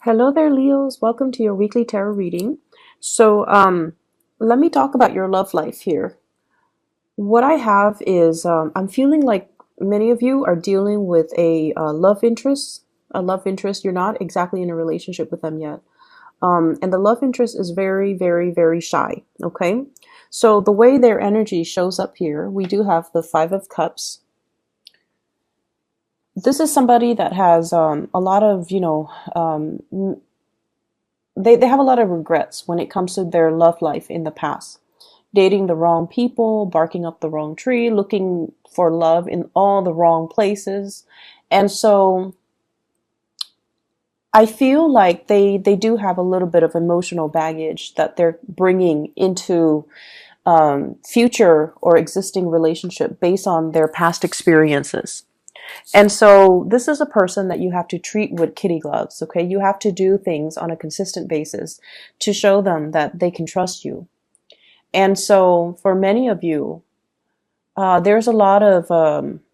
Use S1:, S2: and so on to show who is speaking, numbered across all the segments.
S1: Hello there, Leos. Welcome to your weekly tarot reading. So, let me talk about your love life here. What I have is I'm feeling like many of you are dealing with a love interest. A love interest. You're not exactly in a relationship with them yet. And the love interest is very, very, very shy. Okay. So, the way their energy shows up here, we do have the Five of Cups. This is somebody that has a lot of, they have a lot of regrets when it comes to their love life in the past. Dating the wrong people, barking up the wrong tree, looking for love in all the wrong places. And so I feel like they do have a little bit of emotional baggage that they're bringing into future or existing relationship based on their past experiences. And so this is a person that you have to treat with kitty gloves, okay? You have to do things on a consistent basis to show them that they can trust you. And so for many of you, there's a lot of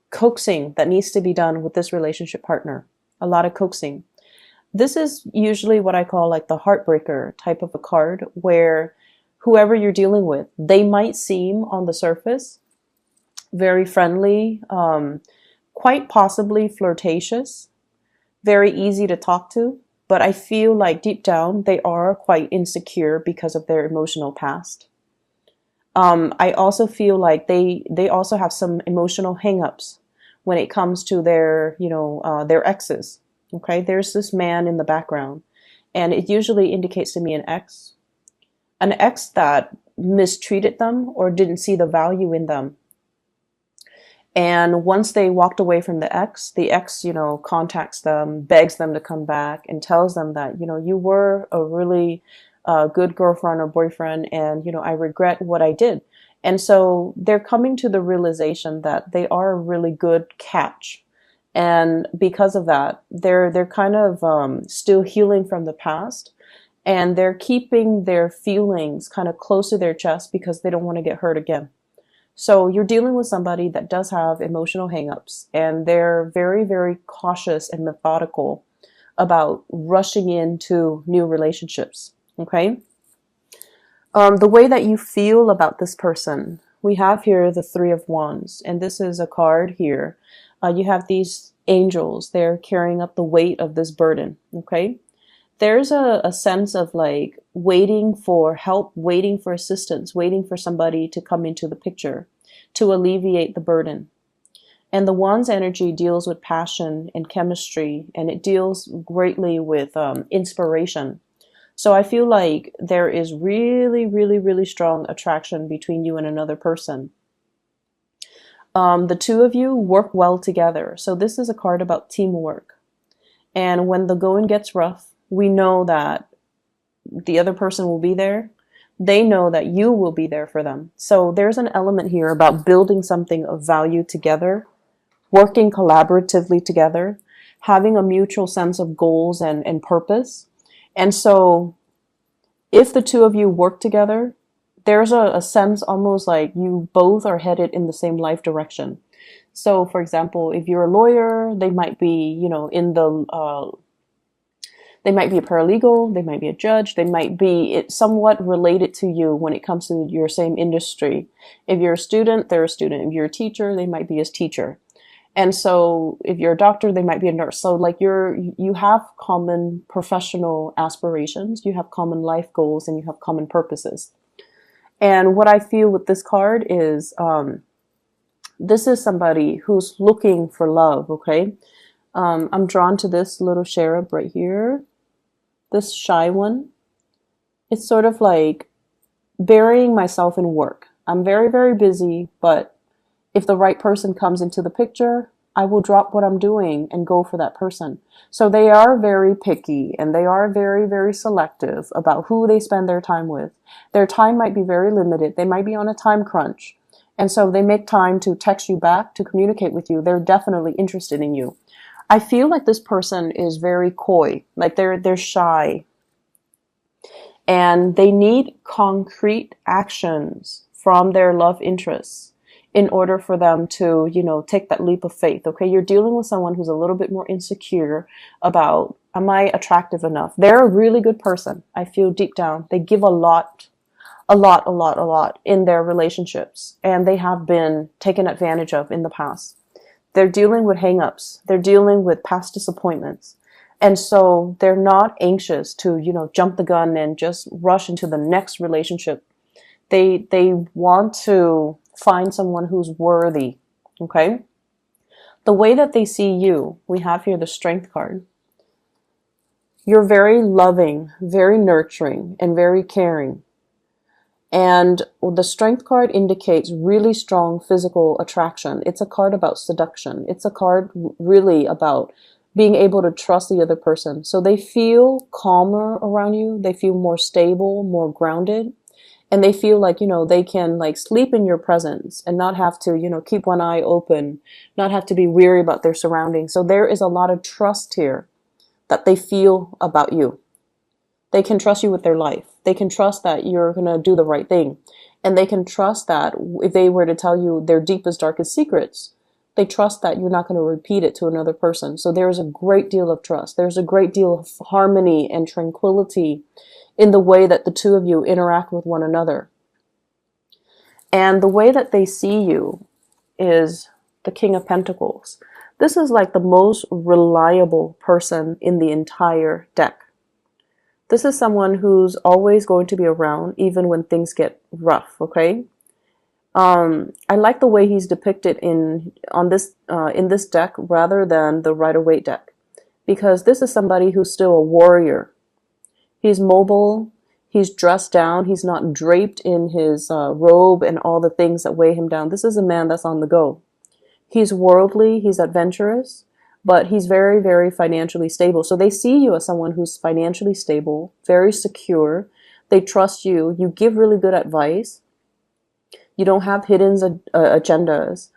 S1: coaxing that needs to be done with this relationship partner. A lot of coaxing. This is usually what I call like the heartbreaker type of a card, where whoever you're dealing with, they might seem on the surface very friendly, quite possibly flirtatious, very easy to talk to, but I feel like deep down they are quite insecure because of their emotional past. I also feel like they also have some emotional hangups when it comes to their exes. Okay, there's this man in the background, and it usually indicates to me an ex that mistreated them or didn't see the value in them. And once they walked away from the ex, contacts them, begs them to come back, and tells them that, you were a really good girlfriend or boyfriend, and, I regret what I did. And so they're coming to the realization that they are a really good catch. And because of that, they're kind of still healing from the past. And they're keeping their feelings kind of close to their chest because they don't want to get hurt again. So you're dealing with somebody that does have emotional hangups, and they're very, very cautious and methodical about rushing into new relationships. Okay. The way that you feel about this person, we have here the Three of Wands, and this is a card here. You have these angels, they're carrying up the weight of this burden. Okay. There's a sense of like waiting for help, waiting for assistance, waiting for somebody to come into the picture to alleviate the burden. And the Wands energy deals with passion and chemistry, and it deals greatly with inspiration. So I feel like there is really, really, really strong attraction between you and another person. The two of you work well together. So this is a card about teamwork. And when the going gets rough, we know that the other person will be there. They know that you will be there for them. So there's an element here about building something of value together, working collaboratively together, having a mutual sense of goals and purpose. And so if the two of you work together, there's a sense almost like you both are headed in the same life direction. So for example, if you're a lawyer, they might be, they might be a paralegal, they might be a judge, they might be somewhat related to you when it comes to your same industry. If you're a student, they're a student. If you're a teacher, they might be a teacher. And so if you're a doctor, they might be a nurse. So like you have common professional aspirations, you have common life goals, and you have common purposes. And what I feel with this card is this is somebody who's looking for love, okay? I'm drawn to this little cherub right here, this shy one. It's sort of like burying myself in work. I'm very, very busy, but if the right person comes into the picture, I will drop what I'm doing and go for that person. So they are very picky, and they are very, very selective about who they spend their time with. Their time might be very limited. They might be on a time crunch. And so they make time to text you back, to communicate with you. They're definitely interested in you. I feel like this person is very coy, like they're shy, and they need concrete actions from their love interests in order for them to, take that leap of faith. Okay, you're dealing with someone who's a little bit more insecure about Am I attractive enough? They're a really good person. I feel deep down. They give a lot in their relationships, and they have been taken advantage of in the past. They're dealing with hangups. They're dealing with past disappointments. And so they're not anxious to, jump the gun and just rush into the next relationship. They want to find someone who's worthy. Okay? The way that they see you, we have here the Strength card. You're very loving, very nurturing, and very caring. And the Strength card indicates really strong physical attraction. It's a card about seduction. It's a card really about being able to trust the other person. So they feel calmer around you. They feel more stable, more grounded. And they feel like, they can like sleep in your presence and not have to, keep one eye open, not have to be weary about their surroundings. So there is a lot of trust here that they feel about you. They can trust you with their life. They can trust that you're going to do the right thing. And they can trust that if they were to tell you their deepest, darkest secrets, they trust that you're not going to repeat it to another person. So there's a great deal of trust. There's a great deal of harmony and tranquility in the way that the two of you interact with one another. And the way that they see you is the King of Pentacles. This is like the most reliable person in the entire deck. This is someone who's always going to be around even when things get rough, okay? I like the way he's depicted in this deck rather than the Rider-Waite deck, because this is somebody who's still a warrior. He's mobile, he's dressed down, he's not draped in his robe and all the things that weigh him down. This is a man that's on the go. He's worldly, he's adventurous, but he's very, very financially stable. So they see you as someone who's financially stable, very secure. They trust you. You give really good advice. You don't have hidden agendas.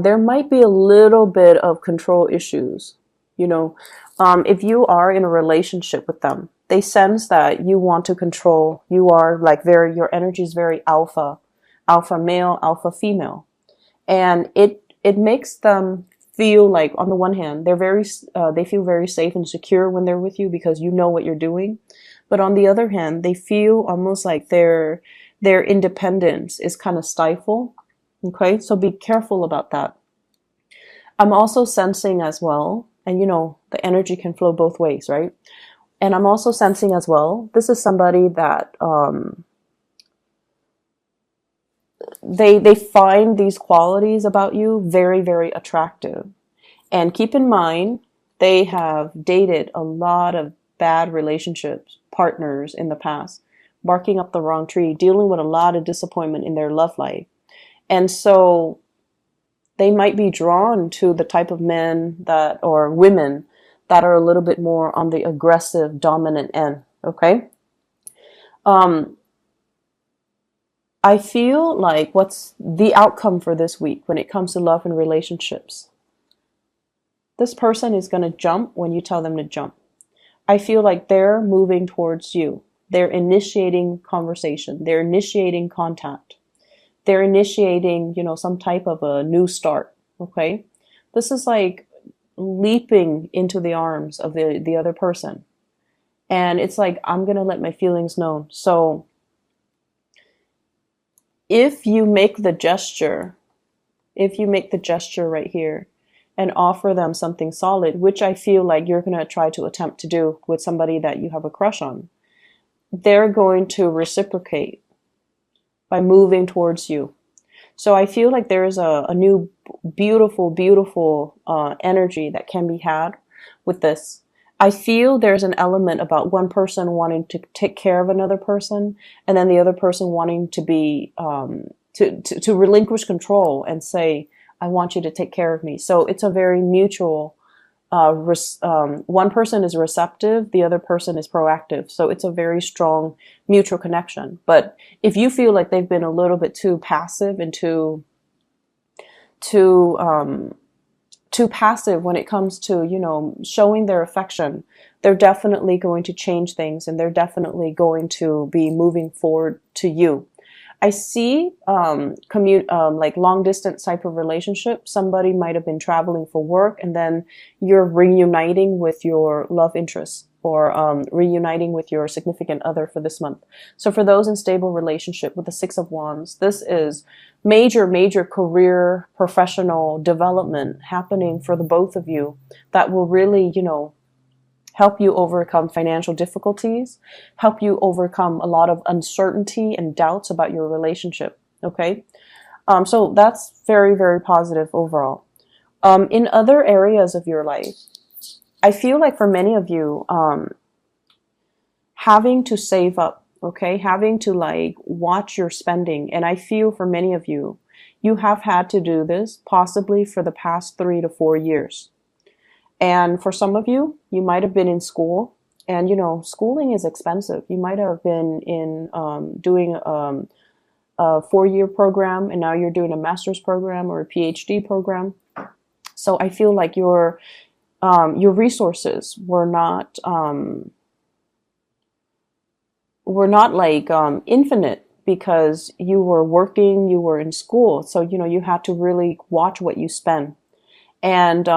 S1: There might be a little bit of control issues. If you are in a relationship with them, they sense that you want to control. You are like your energy is very alpha male, alpha female. And it makes them feel like, on the one hand, they feel very safe and secure when they're with you because you know what you're doing. But on the other hand, they feel almost like their independence is kind of stifled. Okay, so be careful about that. I'm also sensing as well, and the energy can flow both ways, right? And I'm also sensing as well, this is somebody that they find these qualities about you very, very attractive. And keep in mind, they have dated a lot of bad relationships, partners in the past, barking up the wrong tree, dealing with a lot of disappointment in their love life. And so they might be drawn to the type of men or women that are a little bit more on the aggressive, dominant end. Okay? I feel like what's the outcome for this week when it comes to love and relationships? This person is going to jump when you tell them to jump. I feel like they're moving towards you. They're initiating conversation. They're initiating contact. They're initiating, some type of a new start. Okay? This is like leaping into the arms of the other person. And it's like, I'm going to let my feelings known. So if you make the gesture right here and offer them something solid, which I feel like you're going to try to attempt to do with somebody that you have a crush on, they're going to reciprocate by moving towards you. So I feel like there is a new beautiful, beautiful energy that can be had with this. I feel there's an element about one person wanting to take care of another person, and then the other person wanting to be to relinquish control and say, I want you to take care of me. So it's a very mutual, one person is receptive, the other person is proactive. So it's a very strong mutual connection. But if you feel like they've been a little bit too passive and too passive when it comes to, showing their affection, they're definitely going to change things, and they're definitely going to be moving forward to you. I see commute like long distance type of relationship. Somebody might have been traveling for work, and then you're reuniting with your love interest, or reuniting with your significant other for this month. So for those in stable relationship with the Six of Wands, this is major career professional development happening for the both of you that will really, help you overcome financial difficulties, help you overcome a lot of uncertainty and doubts about your relationship. Okay. So that's very positive overall. In other areas of your life, I feel like for many of you, having to save up, okay, having to like watch your spending. And I feel for many of you, you have had to do this possibly for the past 3 to 4 years. And for some of you, you might have been in school, and schooling is expensive. You might have been in doing a 4-year program, and now you're doing a master's program or a PhD program. So I feel like your resources were not like infinite, because you were working, you were in school. So you had to really watch what you spend. And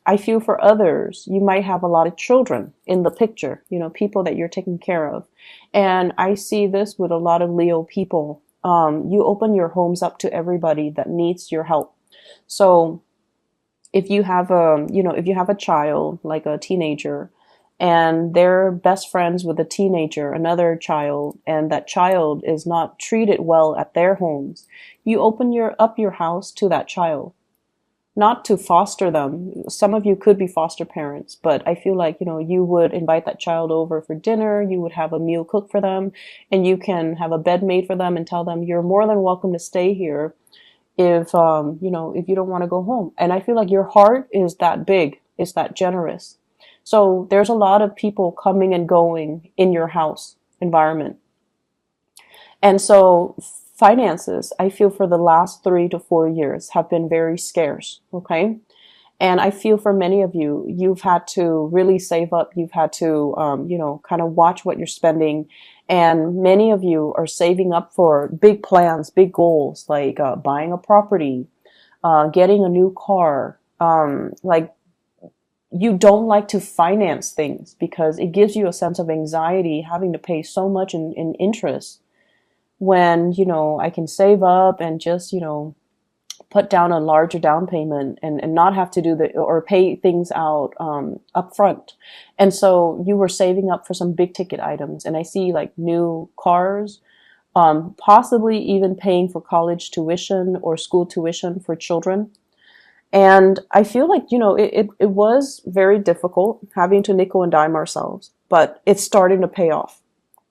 S1: I feel for others, you might have a lot of children in the picture, people that you're taking care of. And I see this with a lot of Leo people. You open your homes up to everybody that needs your help. So if you have a child, like a teenager, and they're best friends with a teenager, another child, and that child is not treated well at their homes, you open up your house to that child. Not to foster them. Some of you could be foster parents, but I feel like, you would invite that child over for dinner, you would have a meal cooked for them, and you can have a bed made for them and tell them you're more than welcome to stay here if if you don't want to go home. And I feel like your heart is that big, is that generous. So there's a lot of people coming and going in your house environment. And so finances, I feel for the last 3 to 4 years have been very scarce. Okay. And I feel for many of you, you've had to really save up. You've had to, kind of watch what you're spending. And many of you are saving up for big plans, big goals, like buying a property, getting a new car. Like, you don't like to finance things because it gives you a sense of anxiety having to pay so much in interest, when, I can save up and just, put down a larger down payment and not have to do or pay things out up front. And so you were saving up for some big ticket items. And I see like new cars, possibly even paying for college tuition or school tuition for children. And I feel like, it was very difficult having to nickel and dime ourselves, but it's starting to pay off.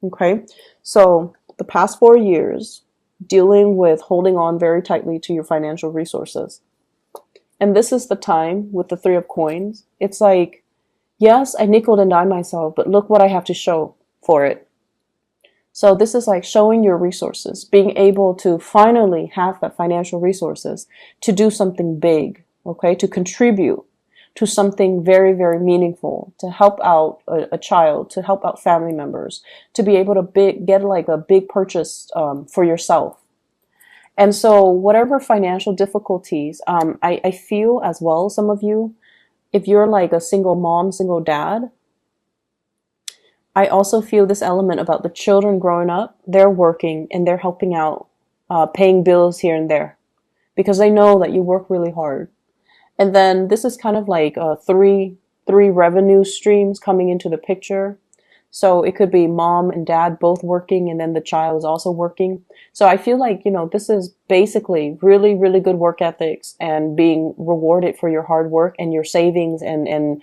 S1: Okay. So the past 4 years, dealing with holding on very tightly to your financial resources. And this is the time with the Three of Coins. It's like, yes, I nickeled and dimed myself, but look what I have to show for it. So this is like showing your resources, being able to finally have that financial resources to do something big, okay, to contribute to something very meaningful, to help out a child, to help out family members, to be able to get like a big purchase for yourself. And so whatever financial difficulties, I feel as well, some of you, if you're like a single mom, single dad, I also feel this element about the children growing up. They're working and they're helping out, paying bills here and there, because they know that you work really hard. And then this is kind of like three revenue streams coming into the picture. So it could be mom and dad both working, and then the child is also working. So I feel like, this is basically really good work ethics and being rewarded for your hard work and your savings and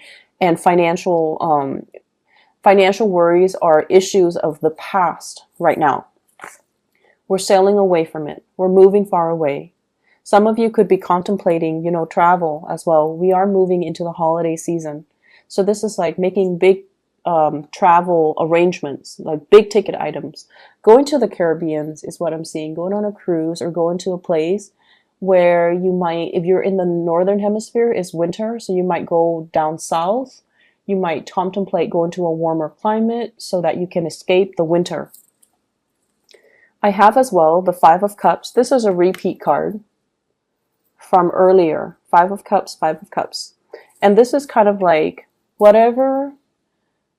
S1: financial worries are issues of the past right now. We're sailing away from it. We're moving far away. Some of you could be contemplating, travel as well. We are moving into the holiday season. So this is like making big travel arrangements, like big ticket items. Going to the Caribbean is what I'm seeing. Going on a cruise or going to a place where you might, if you're in the northern hemisphere, it's winter. So you might go down south. You might contemplate going to a warmer climate so that you can escape the winter. I have as well the Five of Cups. This is a repeat card from earlier. Five of Cups, Five of Cups. And this is kind of like whatever,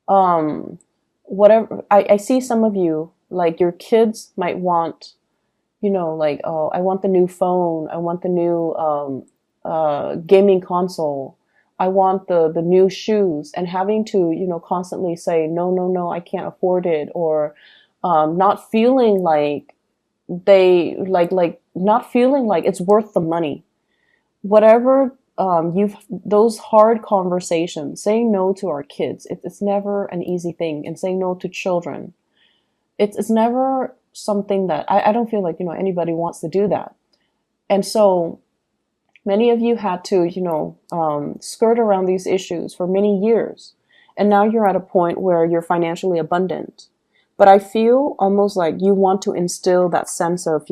S1: um, whatever. I see some of you, like your kids might want, like, oh, I want the new phone. I want the new gaming console. I want the new shoes, and having to, constantly say, no, no, no, I can't afford it, or not feeling like not feeling like it's worth the money. Whatever, you've those hard conversations, saying no to our kids, it's never an easy thing, and saying no to children, it's never something that I don't feel like, anybody wants to do that. And so many of you had to, skirt around these issues for many years. And now you're at a point where you're financially abundant. But I feel almost like you want to instill that sense of,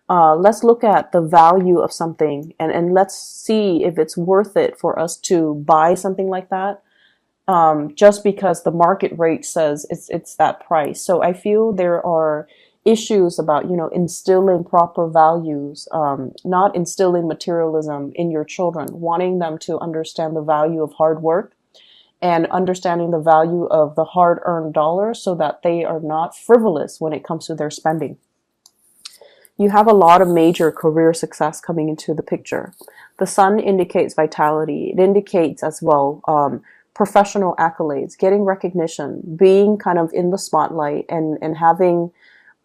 S1: let's look at the value of something, and let's see if it's worth it for us to buy something like that, just because the market rate says it's that price. So I feel there are issues about, instilling proper values, not instilling materialism in your children, wanting them to understand the value of hard work and understanding the value of the hard-earned dollars, so that they are not frivolous when it comes to their spending. You have a lot of major career success coming into the picture. The sun indicates vitality. It indicates as well, professional accolades, getting recognition, being kind of in the spotlight, and having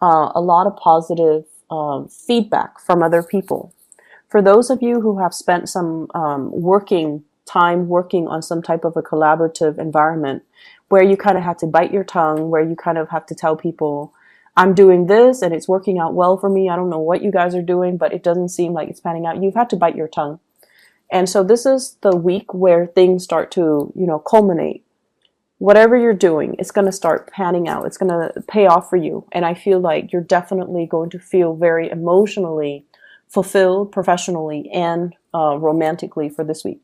S1: a lot of positive feedback from other people. For those of you who have spent some working on some type of a collaborative environment, where you kind of have to bite your tongue, where you kind of have to tell people, I'm doing this and it's working out well for me. I don't know what you guys are doing, but it doesn't seem like it's panning out. You've had to bite your tongue. And so this is the week where things start to, culminate. Whatever you're doing, it's going to start panning out. It's going to pay off for you. And I feel like you're definitely going to feel very emotionally fulfilled, professionally and romantically, for this week.